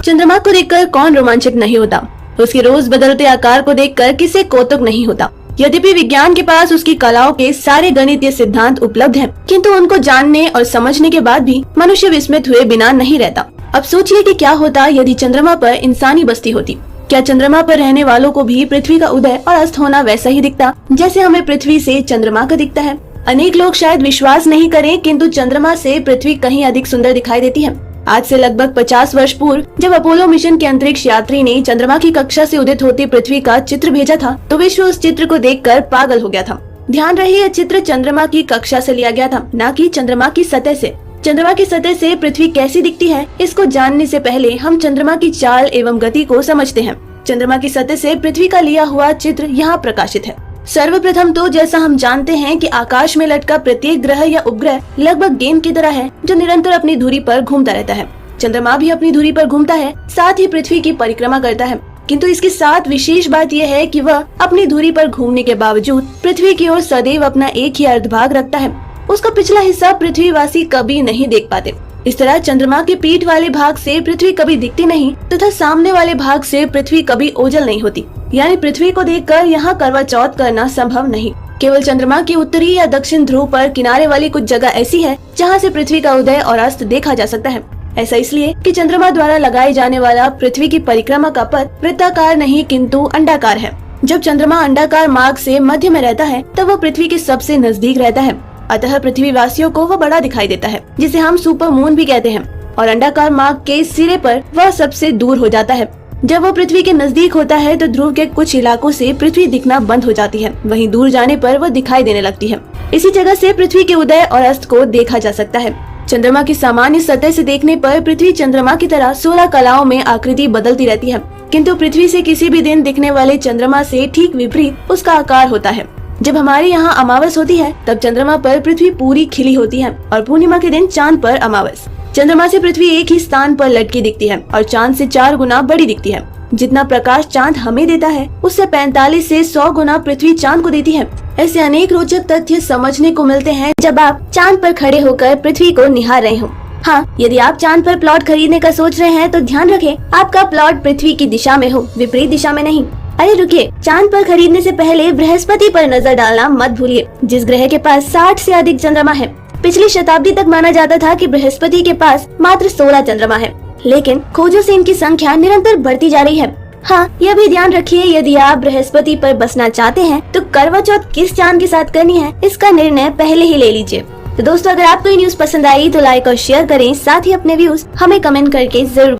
चंद्रमा को देखकर कौन रोमांचित नहीं होता। उसके रोज बदलते आकार को देखकर किसे कौतुक नहीं होता। यद्यपि विज्ञान के पास उसकी कलाओं के सारे गणितीय सिद्धांत उपलब्ध हैं, किंतु उनको जानने और समझने के बाद भी मनुष्य विस्मित हुए बिना नहीं रहता। अब सोचिए कि क्या होता यदि चंद्रमा पर इंसानी बस्ती होती। क्या चंद्रमा पर रहने वालों को भी पृथ्वी का उदय और अस्त होना वैसा ही दिखता जैसे हमें पृथ्वी से चंद्रमा का दिखता है? अनेक लोग शायद विश्वास नहीं करें, किंतु चंद्रमा से पृथ्वी कहीं अधिक सुंदर दिखाई देती है। आज से लगभग 50 वर्ष पूर्व जब अपोलो मिशन के अंतरिक्ष यात्री ने चंद्रमा की कक्षा से उदित होती पृथ्वी का चित्र भेजा था, तो विश्व उस चित्र को देखकर पागल हो गया था। ध्यान रहे, यह चित्र चंद्रमा की कक्षा से लिया गया था, न कि चंद्रमा की सतह से। चंद्रमा की सतह से पृथ्वी कैसी दिखती है, इसको जानने से पहले हम चंद्रमा की चाल एवं गति को समझते हैं। चंद्रमा की सतह से पृथ्वी का लिया हुआ चित्र यहाँ प्रकाशित है। सर्वप्रथम तो जैसा हम जानते हैं कि आकाश में लटका प्रत्येक ग्रह या उपग्रह लगभग गेंद की तरह है, जो निरंतर अपनी धुरी पर घूमता रहता है। चंद्रमा भी अपनी धुरी पर घूमता है, साथ ही पृथ्वी की परिक्रमा करता है। किंतु इसके साथ विशेष बात यह है कि वह अपनी धुरी पर घूमने के बावजूद पृथ्वी की ओर सदैव अपना एक ही अर्धभाग रखता है। उसका पिछला हिस्सा पृथ्वीवासी कभी नहीं देख पाते। इस तरह चंद्रमा के पीठ वाले भाग से पृथ्वी कभी दिखती नहीं तथा सामने वाले भाग से पृथ्वी कभी ओझल नहीं होती। यानी पृथ्वी को देखकर यहाँ करवा चौथ करना संभव नहीं। केवल चंद्रमा की उत्तरी या दक्षिण ध्रुव पर किनारे वाली कुछ जगह ऐसी है जहाँ से पृथ्वी का उदय और अस्त देखा जा सकता है। ऐसा इसलिए कि चंद्रमा द्वारा लगाए जाने वाला पृथ्वी की परिक्रमा का पथ वृत्ताकार नहीं किंतु अंडाकार है। जब चंद्रमा अंडाकार मार्ग से मध्य में रहता है तब वह पृथ्वी के सबसे नजदीक रहता है। अतः पृथ्वी वासियों को वह बड़ा दिखाई देता है, जिसे हम सुपर मून भी कहते हैं। और अंडाकार मार्ग के सिरे पर वह सबसे दूर हो जाता है। जब वह पृथ्वी के नजदीक होता है तो ध्रुव के कुछ इलाकों से पृथ्वी दिखना बंद हो जाती है, वहीं दूर जाने पर वह दिखाई देने लगती है। इसी जगह से पृथ्वी के उदय और अस्त को देखा जा सकता है। चंद्रमा की सामान्य सतह से देखने पर पृथ्वी चंद्रमा की तरह 16 कलाओं में आकृति बदलती रहती है, किंतु पृथ्वी से किसी भी दिन दिखने वाले चंद्रमा से ठीक विपरीत उसका आकार होता है। जब हमारे यहाँ अमावस होती है तब चंद्रमा पर पृथ्वी पूरी खिली होती है और पूर्णिमा के दिन चांद पर अमावस। चंद्रमा से पृथ्वी एक ही स्थान पर लटकी दिखती है और चांद से 4 गुना बड़ी दिखती है। जितना प्रकाश चांद हमें देता है उससे 45 से 100 गुना पृथ्वी चांद को देती है। ऐसे अनेक रोचक तथ्य समझने को मिलते हैं जब आप चांद पर खड़े होकर पृथ्वी को निहार रहे हो। हाँ, यदि आप चांद पर प्लॉट खरीदने का सोच रहे हैं तो ध्यान रखें, आपका प्लॉट पृथ्वी की दिशा में हो, विपरीत दिशा में नहीं। अरे रुकिए, चांद पर खरीदने से पहले बृहस्पति पर नजर डालना मत भूलिए, जिस ग्रह के पास 60 से अधिक चंद्रमा है। पिछली शताब्दी तक माना जाता था कि बृहस्पति के पास मात्र 16 चंद्रमा है, लेकिन खोजों से इनकी संख्या निरंतर बढ़ती जा रही है। हाँ, यह भी ध्यान रखिए, यदि आप बृहस्पति पर बसना चाहते हैं तो करवा चौथ किस चांद के साथ करनी है, इसका निर्णय पहले ही ले लीजिए। तो दोस्तों, अगर आपको ये न्यूज पसंद आई तो लाइक और शेयर करें, साथ ही अपने व्यूज हमें कमेंट करके जरूर